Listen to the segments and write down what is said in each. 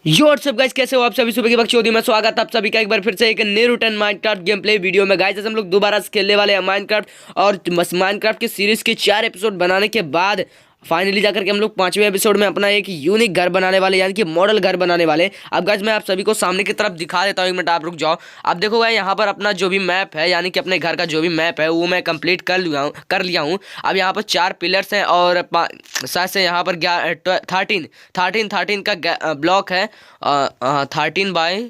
यो WhatsApp guys, कैसे हो आप सभी। सुबह की बख्शी में स्वागत है आप सभी का एक बार फिर से एक new return Minecraft game play video में। गाइस हम लोग दोबारा से खेलने वाले हैं माइनक्राफ्ट, और माइनक्राफ्ट की सीरीज के 4 एपिसोड बनाने के बाद फाइनली जाकर के हम लोग 5वें एपिसोड में अपना एक यूनिक घर बनाने वाले, यानी कि मॉडल घर बनाने वाले। अब गाइस मैं आप सभी को सामने की तरफ दिखा देता हूँ, एक मिनट आप रुक जाओ। आप देखो भाई, यहाँ पर अपना जो भी मैप है, यानी कि अपने घर का जो भी मैप है वो मैं कंप्लीट कर लिया हूँ। अब यहाँ पर 4 पिलर्स हैं और साथ से यहाँ पर 13 का ब्लॉक है। 13 बाय,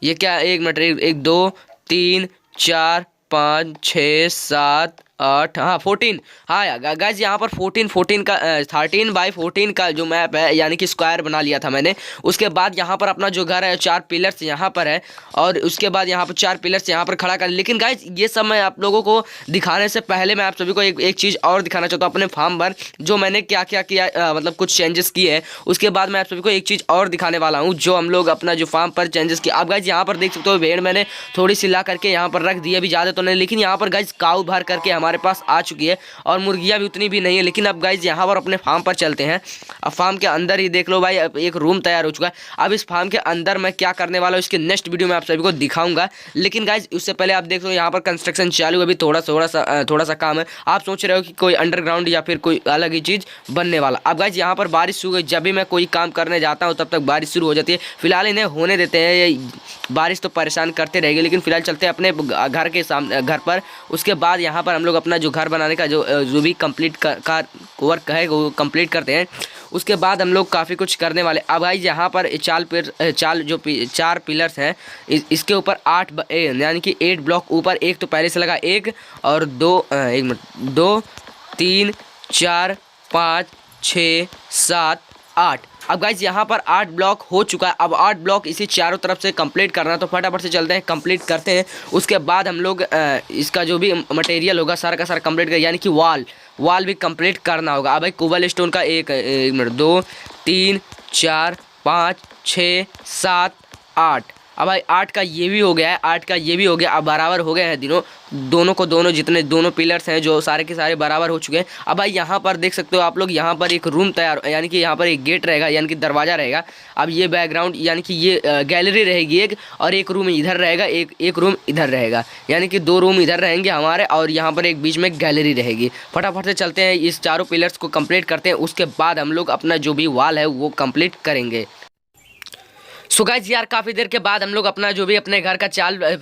ये क्या, एक मिनट, एक 2 3 4 5 6 7 8, हाँ 14। हाँ गाइज यहाँ पर 14 का 13 बाय 14 का जो मैप है, यानी कि स्क्वायर बना लिया था मैंने। उसके बाद यहाँ पर अपना जो घर है 4 पिलर्स यहाँ पर है, और उसके बाद यहाँ पर 4 पिलर्स यहाँ पर खड़ा कर। लेकिन गाइज ये सब मैं आप लोगों को दिखाने से पहले मैं आप सभी को एक चीज़ और दिखाना चाहता हूँ अपने फार्म पर, जो मैंने क्या क्या किया, मतलब कुछ चेंजेस किए हैं। उसके बाद मैं आप सभी को एक चीज़ और दिखाने वाला हूँ, जो हम लोग अपना जो फार्म पर चेंजेस किया। अब गाइज यहाँ पर देख सकते हो, भेड़ मैंने थोड़ी सी ला करके यहाँ पर रख दी, अभी ज़्यादा तो नहीं, लेकिन यहाँ पर गाइज काऊ भर करके हमारे पास आ चुकी है, और मुर्गियां भी उतनी भी नहीं है। लेकिन अब गाइज यहाँ पर अपने फार्म पर चलते हैं। अब फार्म के अंदर ही देख लो भाई, अब एक रूम तैयार हो चुका है। अब इस फार्म के अंदर मैं क्या करने वाला हूँ इसके नेक्स्ट वीडियो में आप सभी को दिखाऊंगा। लेकिन गाइज उससे पहले आप देख लो, यहाँ पर कंस्ट्रक्शन चालू है, अभी थोड़ा सा काम है। आप सोच रहे हो कि कोई अंडरग्राउंड या फिर कोई अलग ही चीज़ बनने वाला। अब गाइज यहाँ पर बारिश शुरू हुई, जब भी मैं कोई काम करने जाता हूँ तब तक बारिश शुरू हो जाती है। फिलहाल इन्हें होने देते हैं, ये बारिश तो परेशान करते रहेगी, लेकिन फिलहाल चलते हैं अपने घर के सामने, घर पर। उसके बाद यहाँ पर हम लोग अपना जो घर बनाने का जो भी कंप्लीट का वर्क है वो कंप्लीट करते हैं। उसके बाद हम लोग काफ़ी कुछ करने वाले। अब भाई यहाँ पर 4 पिलर्स हैं, इसके ऊपर 8 यानी कि 8 ब्लॉक ऊपर, एक तो पहले से लगा, एक और 2, एक मिनट, 2 3 4 5 6 7 8। अब गाइज यहाँ पर 8 ब्लॉक हो चुका है। अब 8 ब्लॉक इसी चारों तरफ से कंप्लीट करना है, तो फटाफट से चलते हैं, कंप्लीट करते हैं। उसके बाद हम लोग इसका जो भी मटेरियल होगा सारा का सारा कंप्लीट कर, यानी कि वाल भी कंप्लीट करना होगा। अब भाई कोबल स्टोन का एक मिनट, 2 3 4 5 6 7 8। अब भाई 8 का ये भी हो गया है, 8 का ये भी हो गया। अब बराबर हो गए हैं दोनों जितने दोनों पिलर्स हैं जो सारे के सारे बराबर हो चुके हैं। अब भाई यहाँ पर देख सकते हो आप लोग, यहाँ पर एक रूम तैयार, यानी कि यहाँ पर एक गेट रहेगा, यानी कि दरवाज़ा रहेगा। अब ये बैकग्राउंड, यानी कि ये गैलरी रहेगी एक, और एक रूम इधर रहेगा, एक रूम इधर रहेगा, यानी कि 2 रूम इधर रहेंगे हमारे, और यहाँ पर एक बीच में गैलरी रहेगी। फटाफट से चलते हैं, इस चारों पिलर्स को कंप्लीट करते हैं। उसके बाद हम लोग अपना जो भी वाल है वो कंप्लीट करेंगे। सो गाइज यार, काफ़ी देर के बाद हम लोग अपना जो भी अपने घर का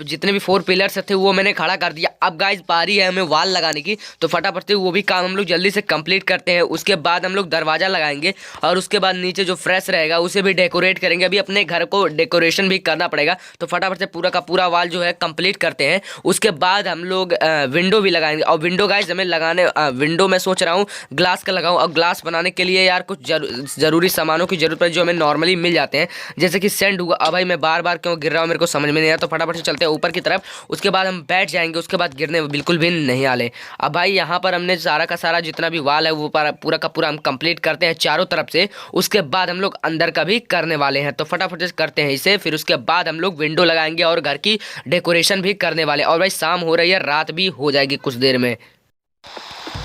जितने भी 4 पिलर्स थे वो मैंने खड़ा कर दिया। अब गाइज बारी है हमें वाल लगाने की, तो फटाफट से वो भी काम हम लोग जल्दी से कंप्लीट करते हैं। उसके बाद हम लोग दरवाज़ा लगाएंगे, और उसके बाद नीचे जो फ्रेश रहेगा उसे भी डेकोरेट करेंगे। अभी अपने घर को डेकोरेशन भी करना पड़ेगा, तो फटाफट से पूरा का पूरा वाल जो है कंप्लीट करते हैं। उसके बाद हम लोग विंडो भी लगाएंगे, और विंडो गाइज हमें लगाने, विंडो मैं सोच रहा हूँ ग्लास का लगाऊँ। और ग्लास बनाने के लिए यार कुछ ज़रूरी सामानों की जरूरत पड़े, जो हमें नॉर्मली मिल जाते हैं, जैसे कि सेंड हुआ। अब भाई मैं बार बार क्यों गिर रहा हूँ मेरे को समझ में नहीं आया, तो फटाफट से चलते हैं ऊपर की तरफ। उसके बाद हम बैठ जाएंगे, उसके बाद गिरने बिल्कुल भी नहीं आले। अब भाई यहाँ पर हमने सारा का सारा जितना भी वाल है वो पूरा का पूरा हम कंप्लीट करते हैं चारों तरफ से। उसके बाद हम लोग अंदर का भी करने वाले हैं, तो फटाफट से करते हैं इसे। फिर उसके बाद हम लोग विंडो लगाएंगे और घर की डेकोरेशन भी करने वाले। और भाई शाम हो रही है, रात भी हो जाएगी कुछ देर में।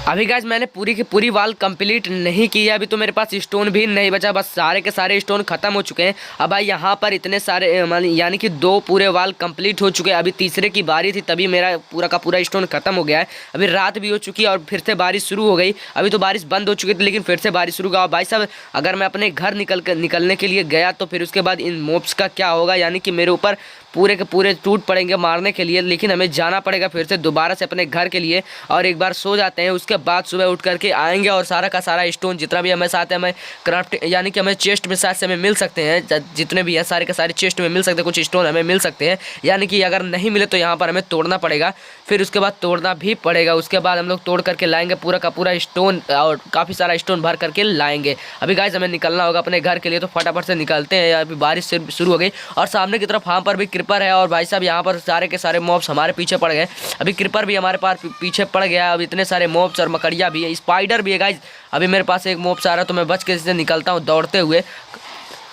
अभी गाइज मैंने पूरी की पूरी वाल कंप्लीट नहीं की है, अभी तो मेरे पास स्टोन भी नहीं बचा, बस सारे के सारे स्टोन खत्म हो चुके हैं। अब भाई यहाँ पर इतने सारे, यानी कि 2 पूरे वाल कंप्लीट हो चुके हैं। अभी तीसरे की बारी थी, तभी मेरा पूरा का पूरा स्टोन खत्म हो गया है। अभी रात भी हो चुकी है और फिर से बारिश शुरू हो गई। अभी तो बारिश बंद हो चुकी थी, लेकिन फिर से बारिश शुरू हुआ। भाई साहब, अगर मैं अपने घर निकलने के लिए गया तो फिर उसके बाद इन मोब्स का क्या होगा, यानी कि मेरे ऊपर पूरे के पूरे टूट पड़ेंगे मारने के लिए। लेकिन हमें जाना पड़ेगा फिर से दोबारा से अपने घर के लिए, और एक बार सो जाते हैं। उसके बाद सुबह उठ करके आएंगे, और सारा का सारा स्टोन जितना भी हमें साथ है, हमें क्राफ्ट, यानी कि हमें चेस्ट में साथ से हमें मिल सकते हैं, जितने भी हैं सारे के सारे चेस्ट में मिल सकते हैं, कुछ स्टोन हमें मिल सकते हैं। यानी कि अगर नहीं मिले तो यहाँ पर हमें तोड़ना पड़ेगा, फिर उसके बाद तोड़ना भी पड़ेगा। उसके बाद हम लोग तोड़ करके लाएंगे पूरा का पूरा स्टोन, और काफ़ी सारा स्टोन भर करके लाएंगे। अभी गाइस हमें निकलना होगा अपने घर के लिए, तो फटाफट से निकलते हैं। अभी बारिश से शुरू हो गई, और सामने की तरफ वहाँ पर भी क्रिपर है, और भाई साहब यहाँ पर सारे के सारे मॉब्स हमारे पीछे पड़ गए। अभी क्रिपर भी हमारे पास पीछे पड़ गया। अब इतने सारे मॉब्स और मकड़िया भी है, स्पाइडर भी है गाइज। अभी मेरे पास एक मॉब्स आ रहा है, तो मैं बच के इससे निकलता हूँ दौड़ते हुए।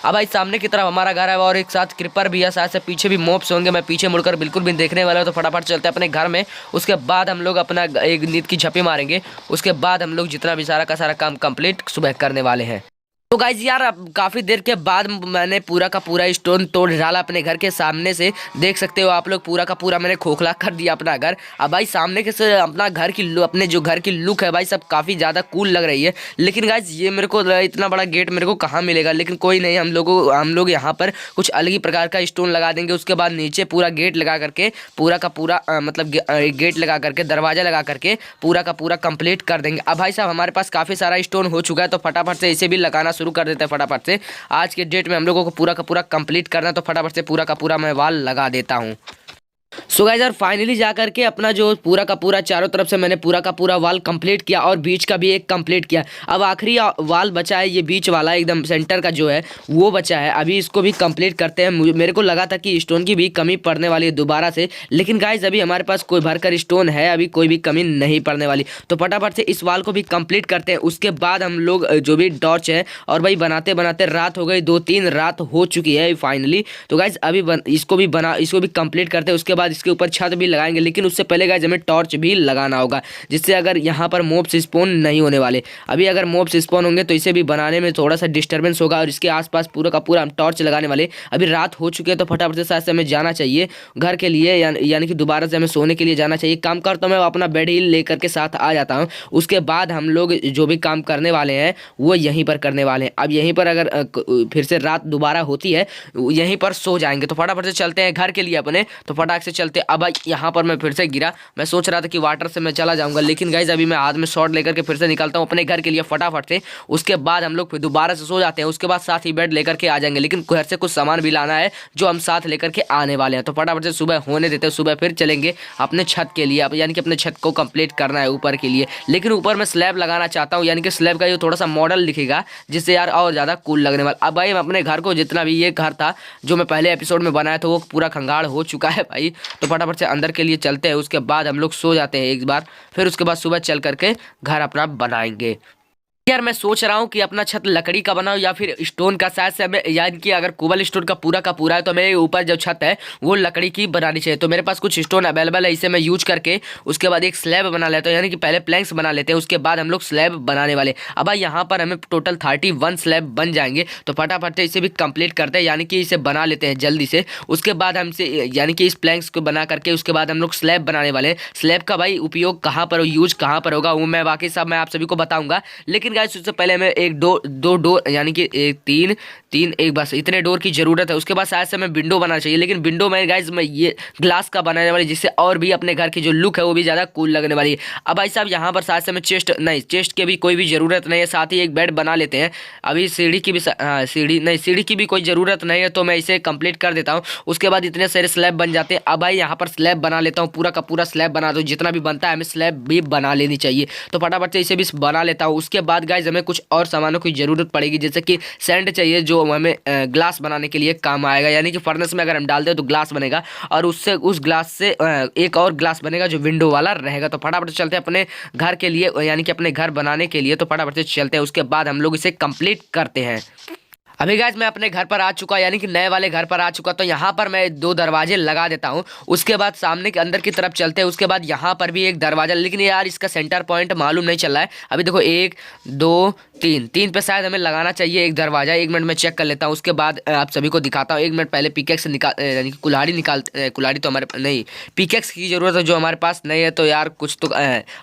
अब भाई सामने की तरफ हमारा घर है, और एक साथ क्रिपर भी है, साथ से पीछे भी मॉब्स होंगे। मैं पीछे मुड़कर बिल्कुल भी देखने वाला हूँ, तो फटाफट चलते हैं अपने घर में। उसके बाद हम लोग अपना एक नींद की झपी मारेंगे। उसके बाद हम लोग जितना भी सारा का सारा काम कंप्लीट सुबह करने वाले हैं। तो गाइज यार अब काफ़ी देर के बाद मैंने पूरा का पूरा स्टोन तोड़ डाला अपने घर के सामने से। देख सकते हो आप लोग, पूरा का पूरा मैंने खोखला कर दिया अपना घर। अब भाई सामने के से अपना घर की अपने जो घर की लुक है भाई सब काफ़ी ज़्यादा कूल लग रही है। लेकिन गाइज ये मेरे को इतना बड़ा गेट मेरे को कहाँ मिलेगा, लेकिन कोई नहीं, हम लोग यहाँ पर कुछ अलग ही प्रकार का स्टोन लगा देंगे। उसके बाद नीचे पूरा गेट लगा करके पूरा का पूरा मतलब गेट लगा करके दरवाजा लगा करके पूरा का पूरा कंप्लीट कर देंगे। अब भाई साहब हमारे पास काफ़ी सारा स्टोन हो चुका है, तो फटाफट से इसे भी लगाना शुरू कर देते हैं। फटाफट से आज के डेट में हम लोगों को पूरा का पूरा कंप्लीट करना है, तो फटाफट से पूरा का पूरा मैं वाल लगा देता हूँ। सो गाइस यार फाइनली जा करके अपना जो पूरा का पूरा चारों तरफ से मैंने पूरा का पूरा वाल कंप्लीट किया और बीच का भी एक कंप्लीट किया। अब आखिरी वाल बचा है, ये बीच वाला एकदम सेंटर का जो है वो बचा है। अभी इसको भी कंप्लीट करते हैं। मेरे को लगा था कि स्टोन की भी कमी पड़ने वाली है दोबारा से, लेकिन गाइस अभी हमारे पास कोई भरकर स्टोन है, अभी कोई भी कमी नहीं पड़ने वाली। तो फटाफट से इस वाल को भी कंप्लीट करते हैं। उसके बाद हम लोग जो भी टॉर्च है, और भाई बनाते बनाते रात हो गई, 2-3 रात हो चुकी है फाइनली। तो गाइस अभी इसको भी कंप्लीट करते हैं। उसके बाद इसके ऊपर छत भी लगाएंगे, लेकिन उससे पहले गाइस हमें टॉर्च भी लगाना होगा, जिससे अगर यहाँ पर मोब्स स्पॉन नहीं होने वाले। अभी अगर मोब्स स्पॉन होंगे तो इसे भी बनाने में थोड़ा सा डिस्टर्बेंस होगा, और इसके आसपास पूरा का पूरा हम टॉर्च लगाने वाले। अभी रात हो चुकी है, तो फटाफट से साथ से हमें जाना चाहिए घर के लिए, यानी कि दोबारा से हमें सोने के लिए जाना चाहिए। काम करता हूँ मैं अपना बेड ही लेकर के साथ आ जाता हूँ। उसके बाद हम लोग जो भी काम करने वाले हैं वो यहीं पर करने वाले हैं। अब यहीं पर अगर फिर से रात दोबारा होती है, यहीं पर सो जाएंगे। तो फटाफट से चलते हैं घर के लिए अपने, तो फटाक से चलते। अब यहाँ पर मैं फिर से गिरा, मैं सोच रहा था कि वाटर से मैं चला जाऊंगा, लेकिन गाइज अभी मैं हाथ में शॉट लेकर के फिर से निकलता हूँ अपने घर के लिए फटाफट से। उसके बाद हम लोग फिर दोबारा से सो जाते हैं। उसके बाद साथ ही बेड लेकर के आ जाएंगे, लेकिन घर से कुछ सामान भी लाना है जो हम साथ लेकर के आने वाले हैं। तो फटाफट से सुबह होने देते हैं, सुबह फिर चलेंगे अपने छत के लिए, यानी कि अपने छत को कंप्लीट करना है ऊपर के लिए। लेकिन ऊपर मैं स्लैब लगाना चाहता हूँ, यानी कि स्लैब का जो थोड़ा सा मॉडल दिखेगा, जिससे यार और ज़्यादा कूल लगने वाला। अब भाई हम अपने घर को, जितना भी ये घर था जो मैं पहले एपिसोड में बनाया था, वो पूरा खंगाड़ हो चुका है भाई। तो फटाफट से अंदर के लिए चलते हैं। उसके बाद हम लोग सो जाते हैं एक बार, फिर उसके बाद सुबह चल करके घर अपना बनाएंगे। यार मैं सोच रहा हूँ कि अपना छत लकड़ी का बनाऊं या फिर स्टोन का। शायद से हमें, यानी कि अगर कोबल स्टोन का पूरा है, तो मेरे ऊपर जो छत है वो लकड़ी की बनानी चाहिए। तो मेरे पास कुछ स्टोन अवेलेबल है, इसे मैं यूज करके उसके बाद एक स्लैब बना लेता हूँ, यानी कि पहले प्लैंक्स बना लेते हैं, उसके बाद हम लोग स्लैब बनाने वाले। अब भाई यहाँ पर हमें टोटल 31 स्लैब बन जाएंगे। तो फटाफट से इसे भी कंप्लीट करते हैं, यानी कि इसे बना लेते हैं जल्दी से। उसके बाद हमसे, यानी कि इस प्लैंक्स को बना करके उसके बाद हम लोग स्लैब बनाने वाले। स्लैब का भाई उपयोग कहाँ पर, यूज कहाँ पर होगा, वो मैं बाकी सब मैं आप सभी को बताऊंगा। लेकिन गाइस उससे पहले हमें एक दो डोर, यानी कि एक तीन एक बस इतने डोर की जरूरत है। उसके बाद शायद से हमें विंडो बनाना चाहिए, लेकिन विंडो में गाइस मैं ये ग्लास का बनाने वाली, जिससे और भी अपने घर की जो लुक है वो भी ज़्यादा कूल लगने वाली है। अब भाई साहब यहाँ पर शायद से हमें चेस्ट के भी कोई भी ज़रूरत नहीं है, साथ ही एक बेड बना लेते हैं। अभी सीढ़ी की भी सीढ़ी की भी कोई ज़रूरत नहीं है, तो मैं इसे कंप्लीट कर देता हूँ। उसके बाद इतने सारे स्लैब बन जाते हैं। अब भाई यहाँ पर स्लैब बना लेता हूँ, पूरा का पूरा स्लैब बना दो, जितना भी बनता है हमें स्लैब भी बना लेनी चाहिए। तो फटाफट से इसे भी बना लेता हूँ। उसके बाद गाइस हमें कुछ और सामानों की जरूरत पड़ेगी, जैसे कि सैंड चाहिए, जो हमें ग्लास बनाने के लिए काम आएगा, यानी कि फर्नेस में अगर हम डाल दें तो ग्लास बनेगा, और उससे उस ग्लास से एक और ग्लास बनेगा जो विंडो वाला रहेगा। तो फटाफट से चलते हैं अपने घर के लिए, यानी कि अपने घर बनाने के लिए। तो फटाफट से चलते हैं, उसके बाद हम लोग इसे कंप्लीट करते हैं। अभी गाइस मैं अपने घर पर आ चुका, यानी कि नए वाले घर पर आ चुका। तो यहाँ पर मैं 2 दरवाजे लगा देता हूँ। उसके बाद सामने के अंदर की तरफ चलते हैं। उसके बाद यहाँ पर भी एक दरवाजा, लेकिन यार इसका सेंटर पॉइंट मालूम नहीं चल रहा है। अभी देखो 1 2 3 पे शायद हमें लगाना चाहिए एक दरवाजा। 1 मिनट में चेक कर लेता हूँ, उसके बाद आप सभी को दिखाता हूँ। 1 मिनट पहले पिकेक्स निकाल, यानी कि कुल्हाड़ी तो हमारे नहीं, पिकेक्स की जरूरत है जो हमारे पास नहीं है। तो यार कुछ तो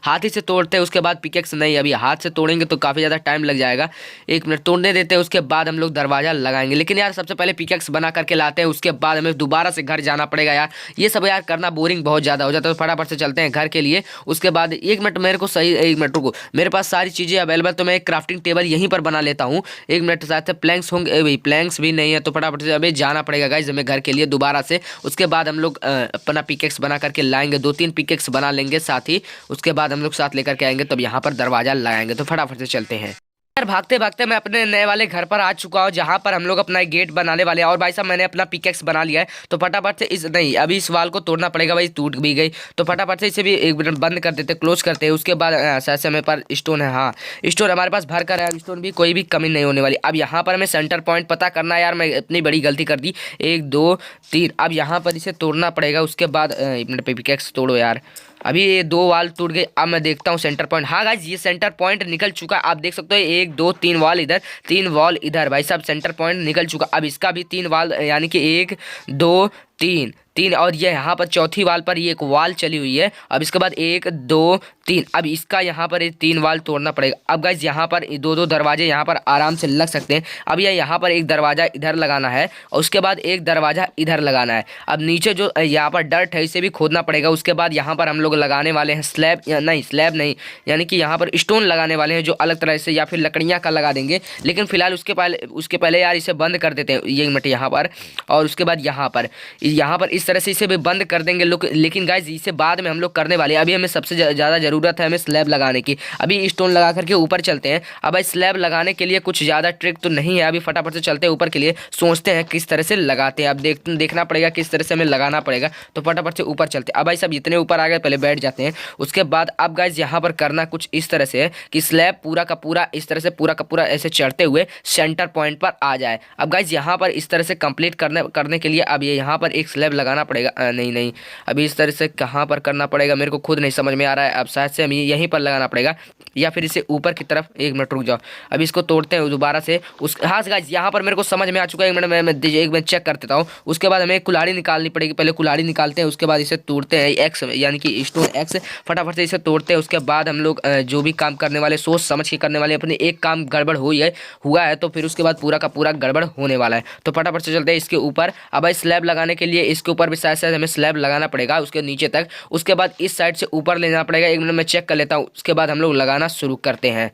हाथ ही से तोड़ते हैं, उसके बाद पिकेक्स नहीं, अभी हाथ से तोड़ेंगे तो काफ़ी ज़्यादा टाइम लग जाएगा। 1 मिनट तोड़ने देते हैं, उसके बाद हम लोग दरवाजा लगाएंगे। लेकिन यार सबसे पहले पिकेक्स बना करके लाते हैं, उसके बाद हमें दोबारा से घर जाना पड़ेगा। यार ये सब यार करना बोरिंग बहुत ज़्यादा हो जाता है। तो फटाफट से चलते हैं घर के लिए। उसके बाद 1 मिनट मेरे को सही, 1 मिनट रुको, मेरे पास सारी चीज़ें अवेलेबल, तो मैं एक क्राफ्टिंग टेबल यहीं पर बना लेता हूँ। 1 मिनट साथ से प्लैंक्स होंगे, भाई प्लैंक्स भी नहीं है, तो फटाफट से अभी जाना पड़ेगा गाइस हमें घर के लिए दोबारा से। उसके बाद हम लोग अपना पिकेक्स बना करके लाएंगे, 2-3 पिकेक्स बना लेंगे साथ ही। उसके बाद हम लोग साथ लेकर के आएंगे, तब यहाँ पर दरवाजा लगाएंगे। तो फटाफट से चलते हैं। यार भागते भागते मैं अपने नए वाले घर पर आ चुका हूँ, जहाँ पर हम लोग अपना गेट बनाने वाले हैं। और भाई साहब मैंने अपना पिकेक्स बना लिया है। तो फटाफट से अभी इस वाल को तोड़ना पड़ेगा, भाई टूट भी गई। तो फटाफट से इसे भी 1 मिनट बंद कर देते, क्लोज करते हैं। उसके बाद शायद मेरे पास स्टोन है, हाँ स्टोन हमारे पास भर कर है, स्टोन भी कोई भी कमी नहीं होने वाली। अब यहाँ पर हमें सेंटर पॉइंट पता करना है। यार मैं इतनी बड़ी गलती कर दी, 1 2 3। अब यहाँ पर इसे तोड़ना पड़ेगा। उसके बाद 1 मिनट पे पिकेक्स तोड़ो यार, अभी ये 2 वाल टूट गए। अब मैं देखता हूँ सेंटर पॉइंट। हाँ गाइज ये सेंटर पॉइंट निकल चुका है। आप देख सकते हो 1 2 3 वाल इधर, 3 वाल इधर। भाई साहब सेंटर पॉइंट निकल चुका। अब इसका भी 3 वाल यानी कि 1 2 3 3, और ये यहाँ पर चौथी वाल पर ये एक वाल चली हुई है। अब इसके बाद 1 2 3, अब इसका यहाँ पर ये 3 वाल तोड़ना पड़ेगा। अब गाइज यहाँ पर 2 दरवाजे यहाँ पर आराम से लग सकते हैं। अब ये यहाँ पर एक दरवाजा इधर लगाना है और उसके बाद एक दरवाजा इधर लगाना है। अब नीचे जो यहाँ पर डर्ट है इसे भी खोदना पड़ेगा। उसके बाद यहाँ पर हम लोग लगाने वाले हैं स्लैब, या नहीं स्लैब नहीं, यानी कि यहाँ पर स्टोन लगाने वाले हैं जो अलग तरह से, या फिर लकड़ियाँ का लगा देंगे। लेकिन फिलहाल उसके पहले यार इसे बंद कर देते हैं ये मिनट यहाँ पर। और उसके बाद यहाँ पर इस तरह से इसे भी बंद कर देंगे लोग। लेकिन गाइज इसे बाद में हम लोग करने वाले हैं। अभी हमें सबसे ज़्यादा ज़रूरत है हमें स्लैब लगाने की। अभी स्टोन लगा करके ऊपर चलते हैं। अब भाई स्लैब लगाने के लिए कुछ ज़्यादा ट्रिक तो नहीं है। अभी फटाफट से चलते हैं ऊपर के लिए, सोचते हैं किस तरह से लगाते हैं। अब देखना पड़ेगा किस तरह से हमें लगाना पड़ेगा। तो फटाफट से ऊपर चलते हैं। अब भाई सब इतने ऊपर आ गए, पहले बैठ जाते हैं। उसके बाद अब गाइज यहाँ पर करना कुछ इस तरह से है कि स्लैब पूरा का पूरा इस तरह से पूरा का पूरा ऐसे चढ़ते हुए सेंटर पॉइंट पर आ जाए। अब गाइज यहाँ पर इस तरह से कंप्लीट करने के लिए अब ये यहाँ पर एक स्लैब लगाना पड़ेगा। नहीं, अभी इस तरह से कहाँ पर करना पड़ेगा मेरे को खुद नहीं समझ में आ रहा है। अब शायद से हमें यहीं पर लगाना पड़ेगा, या फिर इसे ऊपर की तरफ। 1 मिनट रुक जाओ, अभी इसको तोड़ते हैं दोबारा से। हाँ गाइस यहाँ पर मेरे को समझ में आ चुका है। 1 मिनट एक मिनट चेक कर देता हूँ। उसके बाद हमें कुल्हाड़ी निकालनी पड़ेगी। पहले कुल्हाड़ी निकालते हैं, उसके बाद इसे तोड़ते हैं। एक्स यानी कि स्टोन एक्स, फटाफट से इसे तोड़ते हैं। उसके बाद हम लोग जो भी काम करने वाले सोच समझ के करने वाले। अपने एक काम गड़बड़ हुआ है तो फिर उसके बाद पूरा का पूरा गड़बड़ होने वाला है। तो फटाफट से चलते हैं इसके ऊपर। अब भाई स्लैब लगाने के लिए इसके ऊपर भी शायद हमें स्लैब लगाना पड़ेगा उसके नीचे तक। उसके बाद इस साइड से ऊपर लेना पड़ेगा। 1 मिनट में चेक कर लेता हूँ। उसके बाद हम लोग लगाना शुरू करते हैं।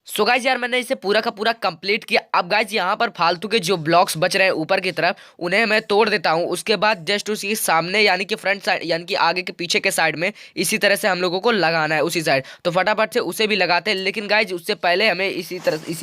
सो गाइज यार मैंने इसे पूरा का पूरा कंप्लीट किया। अब गाइज यहाँ पर फालतू के जो ब्लॉक्स बच रहे हैं ऊपर की तरफ उन्हें मैं तोड़ देता हूँ। उसके बाद जस्ट उसी सामने यानी कि फ्रंट साइड यानी कि आगे के पीछे के साइड में इसी तरह से हम लोगों को लगाना है उसी साइड। तो फटाफट से उसे भी लगाते हैं। लेकिन गाइज उससे पहले हमें इसी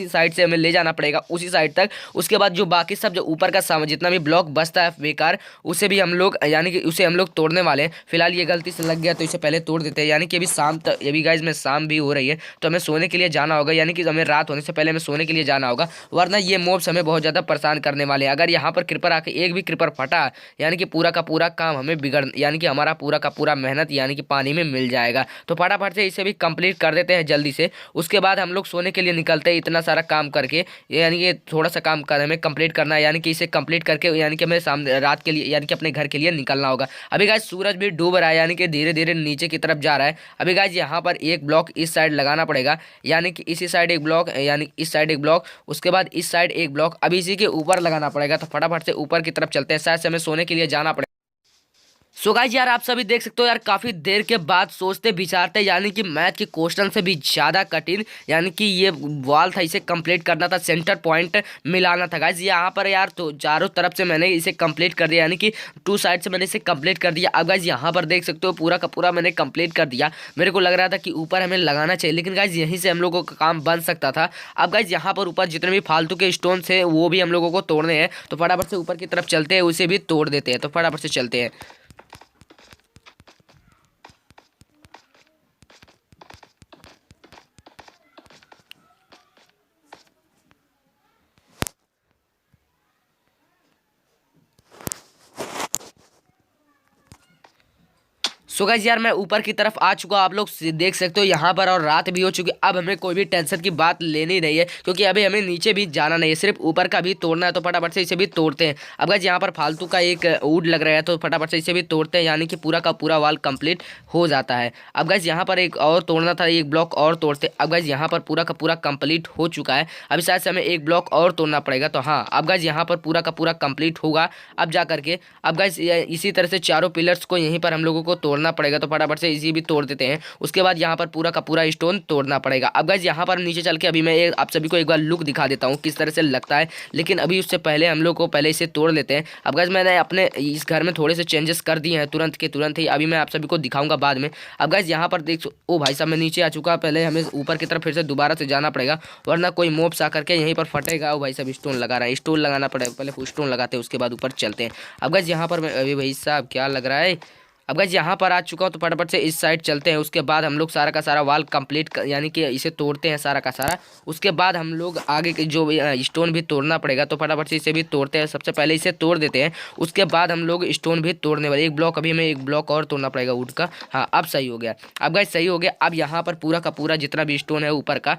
साइड से हमें ले जाना पड़ेगा उसी साइड तक। उसके बाद जो बाकी सब जो ऊपर का जितना भी ब्लॉक बचता है बेकार, उसे भी हम लोग यानी कि उसे हम लोग तोड़ने वाले हैं। फिलहाल ये गलती से लग गया तो इसे पहले तोड़ देते हैं। यानी कि अभी शाम तक, अभी गाइज में शाम भी हो रही है तो हमें सोने के लिए जाना होगा। यानी कि हमें रात होने से पहले हमें सोने के लिए जाना होगा, वरना ये मॉब्स हमें बहुत ज़्यादा परेशान करने वाले हैं। अगर यहाँ पर क्रीपर आके एक भी क्रीपर फटा यानी कि पूरा का पूरा काम हमें यानी कि हमारा पूरा का पूरा मेहनत यानी कि पानी में मिल जाएगा। तो फटाफट से इसे भी कंप्लीट कर देते हैं जल्दी से। उसके बाद हम लोग सोने के लिए निकलते हैं इतना सारा काम करके। यानी कि थोड़ा सा काम कर हमें कंप्लीट करना है। यानी कि इसे कंप्लीट करके यानी कि हमें सामने रात के लिए यानी कि अपने घर के लिए निकलना होगा। अभी गाइस सूरज भी डूब रहा है यानी कि धीरे धीरे नीचे की तरफ जा रहा है। अभी गाइस यहाँ पर एक ब्लॉक इस साइड लगाना पड़ेगा, यानी कि इसी साइड एक ब्लॉक, यानी इस साइड एक ब्लॉक, उसके बाद इस साइड एक ब्लॉक। अभी इसी के ऊपर लगाना पड़ेगा। तो फटाफट से ऊपर की तरफ चलते हैं, शायद से हमें सोने के लिए जाना पड़ेगा। सो गाइस यार आप सभी देख सकते हो यार काफ़ी देर के बाद सोचते विचारते यानी कि मैथ के क्वेश्चन से भी ज़्यादा कठिन यानी कि ये वॉल था, इसे कंप्लीट करना था, सेंटर पॉइंट मिलाना था। गाइस यहाँ पर यार तो चारों तरफ से मैंने इसे कंप्लीट कर दिया, यानी कि 2 साइड से मैंने इसे कंप्लीट कर दिया। अब गाइस यहाँ पर देख सकते हो पूरा का पूरा मैंने कंप्लीट कर दिया। मेरे को लग रहा था कि ऊपर हमें लगाना चाहिए, लेकिन गाइस यहीं से हम लोगों का काम बन सकता था। अब गाइस यहाँ पर ऊपर जितने भी फालतू के स्टोन थे वो भी हम लोगों को तोड़ने हैं। तो फटाफट से ऊपर की तरफ चलते हैं, उसे भी तोड़ देते हैं। तो फटाफट से चलते हैं। सो गाइस यार मैं ऊपर की तरफ आ चुका, आप लोग देख सकते हो यहाँ पर, और रात भी हो चुकी। अब हमें कोई भी टेंशन की बात लेनी नहीं है क्योंकि अभी हमें नीचे भी जाना नहीं है, सिर्फ ऊपर का भी तोड़ना है। तो फटाफट से इसे भी तोड़ते हैं। अब गाइस यहाँ पर फालतू का एक वुड लग रहा है तो फटाफट से इसे भी तोड़ते हैं, यानी कि पूरा का पूरा वॉल कंप्लीट हो जाता है। अब गाइस यहाँ पर एक और तोड़ना था, एक ब्लॉक और तोड़ते। अब गाइस यहाँ पर पूरा का पूरा कंप्लीट हो चुका है। अभी शायद से हमें एक ब्लॉक और तोड़ना पड़ेगा। तो हाँ अब गाइस यहाँ पर पूरा का पूरा कंप्लीट होगा अब जा करके। अब गाइस इसी तरह से चारों पिलर्स को यहीं पर हम लोगों को तोड़ना पड़ेगा। तो फटाफट से इसी भी तोड़ देते हैं। उसके बाद यहाँ पर पूरा का पूरा स्टोन तोड़ना पड़ेगा। अब गाइस यहाँ पर नीचे चल के अभी मैं आप सभी को एक बार लुक दिखा देता हूँ किस तरह से लगता है, लेकिन अभी उससे पहले हम लोग को पहले इसे तोड़ लेते हैं। अब गाइस मैंने अपने इस घर में थोड़े से चेंजेस कर दिए हैं तुरंत के तुरंत ही, अभी मैं आप सभी को दिखाऊंगा बाद में। अब गाइस यहाँ पर देख, ओ भाई साहब मैं नीचे आ चुका, पहले हमें ऊपर की तरफ फिर से दोबारा से जाना पड़ेगा, वरना कोई मोब्स आकर के यहीं पर फटेगा। ओ भाई साहब स्टोन लगा रहा है, स्टोन लगाना पड़ेगा, पहले स्टोन लगाते हैं उसके बाद ऊपर चलते हैं। अब गाइस यहाँ पर अभी भाई साहब क्या लग रहा है, अब गाइस यहाँ पर आ चुका हूँ, तो फटाफट से इस साइड चलते हैं। उसके बाद हम लोग सारा का सारा वाल कंप्लीट यानी कि इसे तोड़ते हैं सारा का सारा। उसके बाद हम लोग आगे के जो स्टोन भी तोड़ना पड़ेगा, तो फटाफट से इसे भी तोड़ते हैं। सबसे पहले इसे तोड़ देते हैं, उसके बाद हम लोग स्टोन भी तोड़ने वाले। एक ब्लॉक अभी हमें एक ब्लॉक और तोड़ना पड़ेगा वुड का। हाँ अब सही हो गया, अब गाइस सही हो गया। अब यहाँ पर पूरा का पूरा जितना भी स्टोन है ऊपर का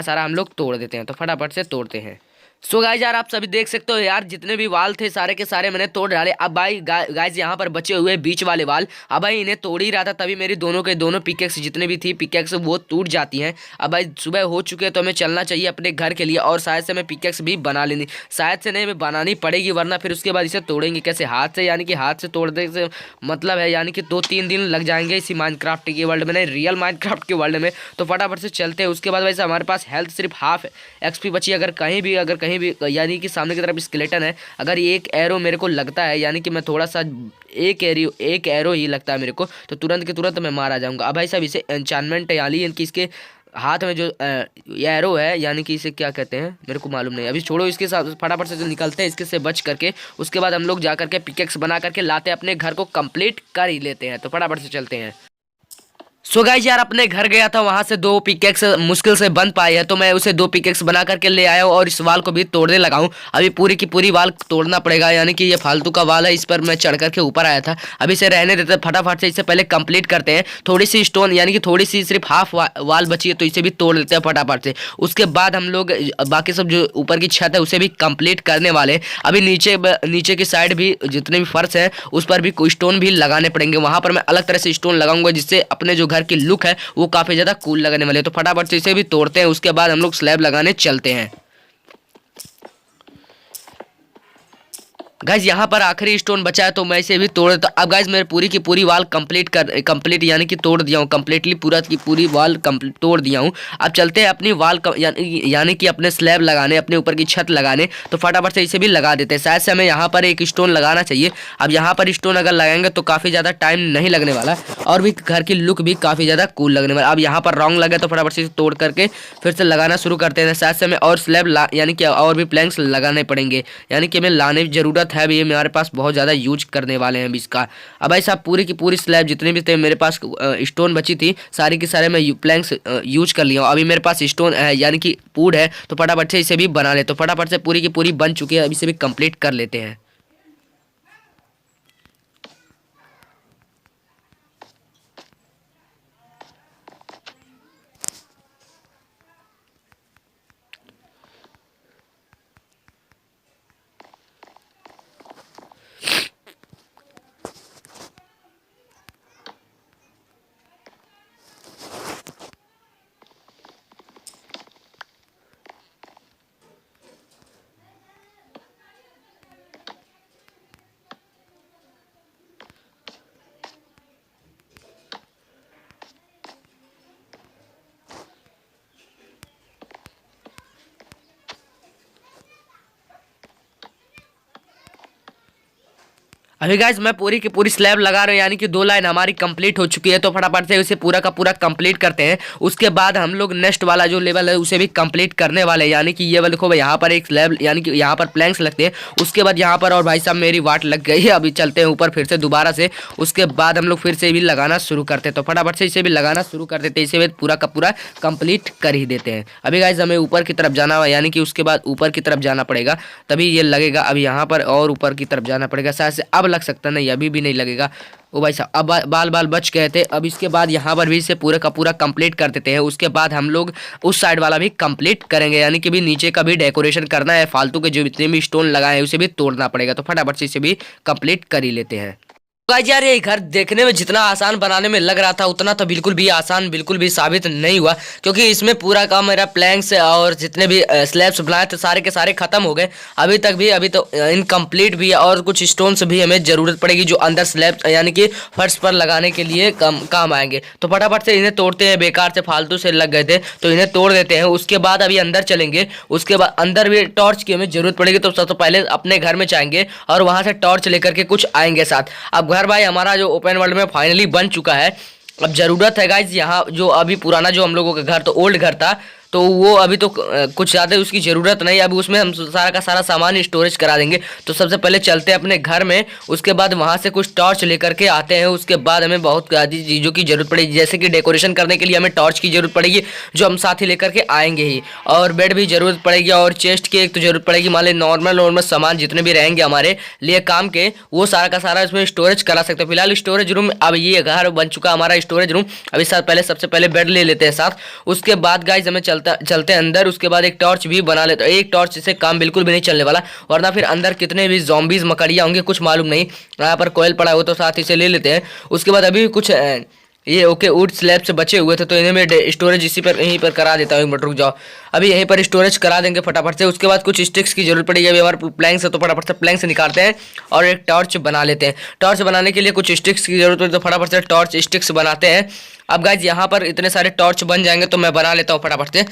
सारा हम लोग तोड़ देते हैं। तो फटाफट से तोड़ते हैं। सो गाइज यार आप सभी देख सकते हो यार, जितने भी वाल थे सारे के सारे मैंने तोड़ डाले। अब भाई गाइज यहाँ पर बचे हुए बीच वाले वाल, अब भाई इन्हें तोड़ ही रहा था, तभी मेरी दोनों के दोनों पिकेक्स जितने भी थी पिकेक्स वो टूट जाती हैं। अब भाई सुबह हो चुके हैं, तो हमें चलना चाहिए अपने घर के लिए, और शायद से मैं पिकेक्स भी बना लेनी, शायद से नहीं मैं बनानी पड़ेगी, वरना फिर उसके बाद इसे तोड़ेंगे कैसे हाथ से, यानी कि हाथ से तोड़ने से मतलब है यानी कि 2-3 दिन लग जाएंगे इसी माइनक्राफ्ट के वर्ल्ड में, नहीं रियल माइनक्राफ्ट के वर्ल्ड में। तो फटाफट से चलते हैं। उसके बाद वैसे हमारे पास हेल्थ सिर्फ हाफ एक्सपी बची। अगर कहीं भी यानी कि सामने की तरफ स्केलेटन है, अगर एक एरो मेरे को लगता है, यानी कि मैं थोड़ा सा एक एरो ही लगता है मेरे को, तो तुरंत के तुरंत मैं मारा जाऊंगा। अब भाई साहब इसे एन्चांटमेंट यानी कि इसके हाथ में जो एरो है, यानी कि इसे क्या कहते हैं मेरे को मालूम नहीं। अभी छोड़ो इसके साथ, फटाफट से जो निकलते हैं इसके से बच करके। उसके बाद हम लोग जा करके पिकेक्स बना करके लाते हैं, अपने घर को कंप्लीट कर ही लेते हैं। तो फटाफट से चलते हैं। सो गाइज यार अपने घर गया था, वहां से 2 पिकेक्स मुश्किल से बन पाई है, तो मैं उसे 2 पिकेक्स बना करके ले आया हूँ और इस वाल को भी तोड़ने लगा हूँ। अभी पूरी की पूरी वाल तोड़ना पड़ेगा, यानी कि ये फालतू का वाल है, इस पर मैं चढ़ करके ऊपर आया था। अभी इसे रहने देते, फटाफट से इसे पहले कंप्लीट करते हैं। थोड़ी सी स्टोन यानी कि थोड़ी सी सिर्फ हाफ वाल बची है, तो इसे भी तोड़ लेते हैं फटाफट से। उसके बाद हम लोग बाकी सब जो ऊपर की छत है उसे भी कंप्लीट करने वाले। अभी नीचे की साइड भी जितने भी फर्श है उस पर भी कोई स्टोन भी लगाने पड़ेंगे। वहां पर मैं अलग तरह से स्टोन लगाऊंगा, जिससे अपने जो घर की लुक है वो काफी ज्यादा कूल लगने वाले। तो फटाफट से इसे भी तोड़ते हैं। उसके बाद हम लोग स्लैब लगाने चलते हैं। गाइज यहाँ पर आखिरी स्टोन बचा है, तो मैं इसे भी तोड़ देता हूँ। अब गाइज मेरे पूरी की पूरी वाल कंप्लीट यानी कि तोड़ दिया हूँ, कंप्लीटली पूरा की पूरी वाल तोड़ दिया हूँ। अब चलते हैं अपनी वाल यानी कि अपने स्लैब लगाने, अपने ऊपर की छत लगाने। तो फटाफट से इसे भी लगा देते हैं। शायद से हमें यहाँ पर एक स्टोन लगाना चाहिए। अब यहाँ पर स्टोन अगर लगाएंगे तो काफ़ी ज़्यादा टाइम नहीं लगने वाला, और भी घर की लुक भी काफ़ी ज़्यादा कूल लगने वाला। अब यहाँ पर रॉन्ग लगे, तो फटाफट से इसे तोड़ करके फिर से लगाना शुरू करते हैं। शायद से हमें और स्लैब यानी कि और भी प्लैंक्स लगाने पड़ेंगे, यानी कि हमें लाने की जरूरत है। अभी ये हमारे पास बहुत ज़्यादा यूज करने वाले हैं अभी इसका। अब भाई साहब पूरी की पूरी स्लैब जितने भी थे मेरे पास स्टोन बची थी, सारी की सारे मैं प्लैंक्स यूज कर लिया हूँ। अभी मेरे पास स्टोन यानी कि वुड है, तो फटाफट से इसे भी बना ले। तो फटाफट से पूरी की पूरी बन चुकी है, अभी इसे भी कंप्लीट कर लेते हैं। अभी गाइज मैं पूरी की पूरी स्लैब लगा रहा हूँ, यानी कि 2 लाइन हमारी कंप्लीट हो चुकी है। तो फटाफट से उसे पूरा का पूरा कंप्लीट करते हैं। उसके बाद हम लोग नेक्स्ट वाला जो लेवल है उसे भी कंप्लीट करने वाले हैं, यानी कि ये वाला देखो भाई, यहाँ पर एक स्लैब यानी कि यहाँ पर प्लैंक्स लगते हैं। उसके बाद यहाँ पर, और भाई साहब मेरी वाट लग गई है, अभी चलते हैं ऊपर फिर से दोबारा से। उसके बाद हम लोग फिर से भी लगाना शुरू करते हैं। तो फटाफट से इसे भी लगाना शुरू कर देते हैं, इसे भी पूरा का पूरा कंप्लीट कर ही देते हैं। अभी गाइज हमें ऊपर की तरफ जाना हुआ, यानी कि उसके बाद ऊपर की तरफ जाना पड़ेगा, तभी ये लगेगा। अभी यहाँ पर और ऊपर की तरफ जाना पड़ेगा, शायद से अब लग सकता नहीं, अभी भी नहीं लगेगा। ओ भाई साहब अब बाल बच गए थे। अब इसके बाद यहाँ पर भी इसे पूरा का पूरा कंप्लीट कर देते हैं। उसके बाद हम लोग उस साइड वाला भी कंप्लीट करेंगे, यानी कि भी नीचे का भी डेकोरेशन करना है। फालतू के जो जितने भी स्टोन लगाए हैं उसे भी तोड़ना पड़ेगा। तो फटाफट से इसे भी कंप्लीट कर ही लेते हैं। गाइस यार ये घर देखने में जितना आसान बनाने में लग रहा था, उतना तो बिल्कुल भी आसान बिल्कुल भी साबित नहीं हुआ, क्योंकि इसमें पूरा काम मेरा प्लैंक्स और जितने भी स्लैब्स बनाए थे सारे के सारे खत्म हो गए। अभी तो इनकम्प्लीट भी है, और कुछ स्टोन्स भी हमें जरूरत पड़ेगी जो अंदर स्लैब यानी कि फर्श पर लगाने के लिए काम आएंगे। तो फटाफट से इन्हें तोड़ते हैं, बेकार से फालतू से लग गए थे तो इन्हें तोड़ देते हैं। उसके बाद अभी अंदर चलेंगे। उसके बाद अंदर भी टॉर्च की हमें जरूरत पड़ेगी, तो सबसे पहले अपने घर में जाएंगे और वहां से टॉर्च लेकर के कुछ आएंगे साथ। अब घर भाई हमारा जो ओपन वर्ल्ड में फाइनली बन चुका है। अब जरूरत है गाइज यहाँ जो अभी पुराना जो हम लोगों का घर तो ओल्ड घर था, तो वो अभी तो कुछ ज़्यादा उसकी ज़रूरत नहीं, अभी उसमें हम सारा का सारा सामान स्टोरेज करा देंगे। तो सबसे पहले चलते हैं अपने घर में, उसके बाद वहाँ से कुछ टॉर्च लेकर के आते हैं। उसके बाद हमें बहुत ज़्यादा चीज़ों की ज़रूरत पड़ेगी, जैसे कि डेकोरेशन करने के लिए हमें टॉर्च की ज़रूरत पड़ेगी, जो हम साथ ही लेकर के आएंगे ही। और बेड भी ज़रूरत पड़ेगी, और चेस्ट की एक तो ज़रूरत पड़ेगी। मान लीजिए नॉर्मल सामान जितने भी रहेंगे हमारे लिए काम के, वो सारा का सारा इसमें स्टोरेज करा सकते हैं। फिलहाल स्टोरेज रूम, अब ये घर बन चुका हमारा स्टोरेज रूम। अभी सबसे पहले बेड ले लेते हैं साथ। उसके बाद गाइज हमें चलते हैं अंदर। उसके बाद एक टॉर्च भी बना लेते हैं। एक टॉर्च से काम बिल्कुल भी नहीं चलने वाला, वरना फिर अंदर कितने भी ज़ॉम्बीज़ मकड़ियाँ होंगे कुछ मालूम नहीं। यहाँ पर कोयल पड़ा हुआ तो साथ ही से ले लेते हैं। उसके बाद अभी कुछ ये ओके वुड स्लैब से बचे हुए थे, तो इन्हें मैं स्टोरेज यहीं पर करा देता हूँ। एक मिनट रुक जाओ, अभी यहीं पर स्टोरेज करा देंगे फटाफट से। उसके बाद कुछ स्टिक्स की जरूरत पड़ेगी। अभी हमारे प्लैंक से, तो फटाफट से प्लैंक से निकालते हैं और एक टॉर्च बना लेते हैं। टॉर्च बनाने के लिए कुछ स्टिक्स की जरूरत पड़ेगी, तो फटाफट से टॉर्च स्टिक्स बनाते हैं। अब गाइज यहाँ पर इतने सारे टॉर्च बन जाएंगे, तो मैं बना लेता हूँ फटाफट से।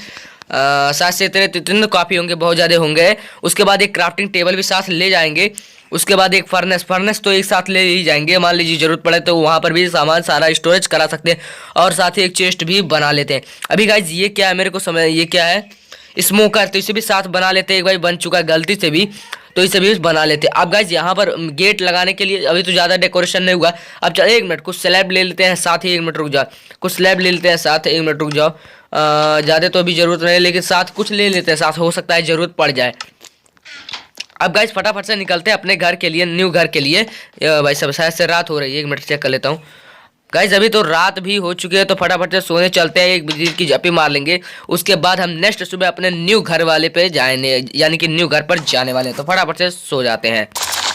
साथ से इतने काफ़ी होंगे, बहुत ज़्यादा होंगे। उसके बाद एक क्राफ्टिंग टेबल भी साथ ले जाएंगे। उसके बाद एक फर्नेस तो एक साथ ले ही जाएंगे, मान लीजिए ज़रूरत पड़े तो वहाँ पर भी सामान सारा स्टोरेज करा सकते हैं। और साथ ही एक चेस्ट भी बना लेते हैं। अभी गाइज ये क्या है, मेरे को समझ, ये क्या है, स्मोकर, तो इसे भी साथ बना लेते हैं। एक भाई बन चुका है गलती से भी, तो इसे भी बना लेते हैं। अब गाइज यहाँ पर गेट लगाने के लिए अभी तो ज़्यादा डेकोरेशन नहीं हुआ। अब चल एक मिनट, कुछ स्लैब ले लेते हैं साथ ही। एक मिनट रुक जाओ, कुछ स्लैब ले लेते हैं साथ। एक मिनट रुक जाओ, ज़्यादा तो अभी ज़रूरत नहीं, लेकिन साथ कुछ ले लेते हैं साथ, हो सकता है ज़रूरत पड़ जाए। अब गाइज फटाफट से निकलते हैं अपने घर के लिए, न्यू घर के लिए। भाई सब शायद से रात हो रही है, एक मिनट चेक कर लेता हूँ। गाइज अभी तो रात भी हो चुकी है, तो फटाफट से सोने चलते हैं, एक बिजली की झपी मार लेंगे। उसके बाद हम नेक्स्ट सुबह अपने न्यू घर वाले पे जाएंगे, यानी कि न्यू घर पर जाने वाले हैं। तो फटाफट से सो जाते हैं।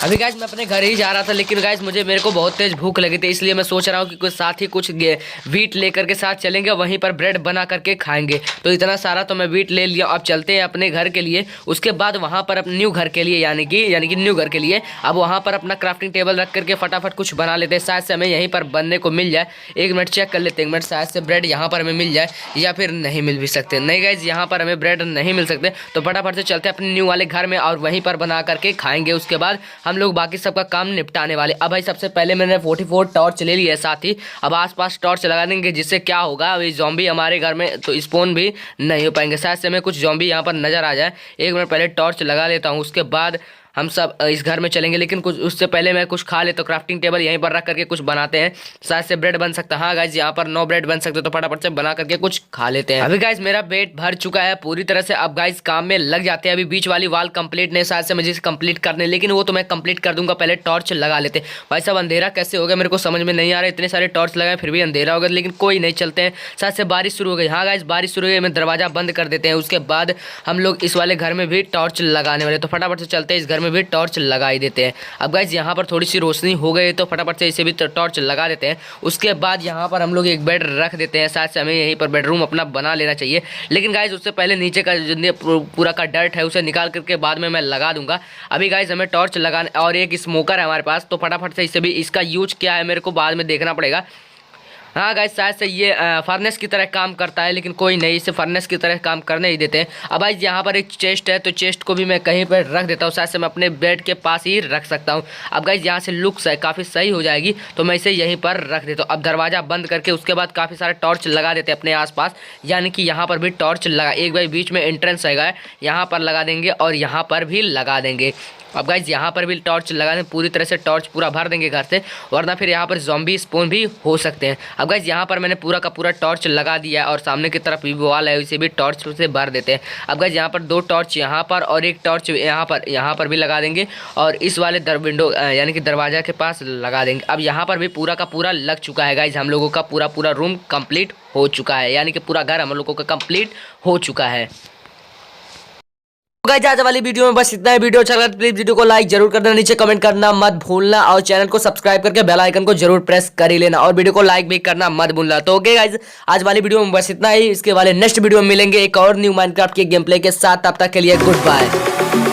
अभी गाइज मैं अपने घर ही जा रहा था, लेकिन गाइज मेरे को बहुत तेज भूख लगी थी, इसलिए मैं सोच रहा हूँ कि कुछ साथ ही कुछ वीट लेकर के साथ चलेंगे, वहीं पर ब्रेड बना करके खाएंगे। तो इतना सारा तो मैं वीट ले लिया। अब चलते हैं अपने घर के लिए। उसके बाद वहाँ पर अपने न्यू घर के लिए, यानी कि न्यू घर के लिए अब वहाँ पर अपना क्राफ्टिंग टेबल रख करके फटाफट कुछ बना लेते हैं। शायद से हमें यहीं पर बनने को मिल जाए। एक मिनट चेक कर लेते हैं, एक मिनट, शायद से ब्रेड यहाँ पर हमें मिल जाए, या फिर नहीं मिल भी सकते। नहीं गाइज यहाँ पर हमें ब्रेड नहीं मिल सकते, तो फटाफट से चलते हैं अपने न्यू वाले घर में और वहीं पर बना करके खाएंगे। उसके बाद हम लोग बाकी सबका काम निपटाने वाले। अब भाई सबसे पहले मैंने 44 टॉर्च ले लिया है साथ ही। अब आसपास टॉर्च लगा देंगे, जिससे क्या होगा, अभी ज़ॉम्बी हमारे घर में तो स्पॉन भी नहीं हो पाएंगे। शायद से हमें कुछ ज़ॉम्बी यहाँ पर नजर आ जाए। एक मिनट पहले टॉर्च लगा लेता हूँ, उसके बाद हम सब इस घर में चलेंगे। लेकिन कुछ उससे पहले मैं कुछ खा ले, तो क्राफ्टिंग टेबल यहीं पर रख करके कुछ बनाते हैं। शायद से ब्रेड बन सकता है। हाँ गाइज यहाँ पर 9 ब्रेड बन सकते, तो फटाफट से बना करके कुछ खा लेते हैं। अभी गाइज मेरा पेट भर चुका है पूरी तरह से। अब गाइज काम में लग जाते हैं। अभी बीच वाली वाल कंप्लीट नहीं, शायद से मुझे कंप्लीट करने, लेकिन वो तो मैं कंप्लीट कर दूंगा। पहले टॉर्च लगा लेते हैं। भाई साहब अंधेरा कैसे हो गया, मेरे को समझ में नहीं आ रहा। इतने सारे टॉर्च लगाए फिर भी अंधेरा हो गया, लेकिन कोई नहीं, चलते हैं। शायद से बारिश शुरू हो गई। हाँ गाइज बारिश शुरू हो गई, मैं दरवाजा बंद कर देते हैं। उसके बाद हम लोग इस वाले घर में भी टॉर्च लगाने वाले, तो फटाफट से चलते हैं, इस घर में भी टॉर्च लगा ही देते हैं। अब गाइज यहाँ पर थोड़ी सी रोशनी हो गई, तो फटाफट से इसे भी टॉर्च लगा देते हैं। उसके बाद यहाँ पर हम लोग एक बेड रख देते हैं। शायद से हमें यहीं पर बेडरूम अपना बना लेना चाहिए, लेकिन गाइज उससे पहले नीचे का जितने पूरा का डर्ट है उसे निकाल करके बाद में मैं लगा दूंगा। अभी गाइज हमें टॉर्च लगाने, और एक स्मोकर है हमारे पास, तो फटाफट से इसे भी, इसका यूज क्या है मेरे को बाद में देखना पड़ेगा। हाँ गाइस शायद से ये फर्नेस की तरह काम करता है, लेकिन कोई नहीं, इसे फर्नेस की तरह काम करने ही देते हैं। अब गाइस यहाँ पर एक चेस्ट है, तो चेस्ट को भी मैं कहीं पर रख देता हूँ। शायद से मैं अपने बेड के पास ही रख सकता हूँ। अब गाइस यहाँ से लुक्स है काफ़ी सही हो जाएगी, तो मैं इसे यहीं पर रख देता हूँ। अब दरवाज़ा बंद करके उसके बाद काफ़ी सारे टॉर्च लगा देते हैं अपने आसपास, यानी कि यहाँ पर भी टॉर्च लगा, एक भाई बीच में एंट्रेंस है, यहाँ पर लगा देंगे और यहाँ पर भी लगा देंगे। अब गाइज यहाँ पर भी टॉर्च लगा दें, पूरी तरह से टॉर्च पूरा भर देंगे घर से, वरना फिर यहाँ पर ज़ॉम्बी स्पॉन भी हो सकते हैं। अब गाइज यहाँ पर मैंने पूरा का पूरा टॉर्च लगा दिया है, और सामने की तरफ भी वॉल है, उसे भी टॉर्च से भर देते हैं। अब गाइज यहाँ पर 2 टॉर्च यहाँ पर और एक टॉर्च यहाँ पर भी लगा देंगे, और इस वाले विंडो यानी कि दरवाजा के पास लगा देंगे। अब यहाँ पर भी पूरा का पूरा लग चुका है गाइज, हम लोगों का पूरा रूम कंप्लीट हो चुका है, यानी कि पूरा घर हम लोगों का कंप्लीट हो चुका है। गाइस आज वाली वीडियो में बस इतना ही। वीडियो अच्छा लगा तो प्लीज वीडियो को लाइक जरूर कर देना, नीचे कमेंट करना मत भूलना, और चैनल को सब्सक्राइब करके बेल आइकन को जरूर प्रेस कर ही लेना, और वीडियो को लाइक भी करना मत भूलना। तो ओके गाइस आज वाली वीडियो में बस इतना ही। इसके वाले नेक्स्ट वीडियो में मिलेंगे एक और न्यू माइनक्राफ्ट के गेम प्ले के साथ। तब तक के लिए गुड बाय।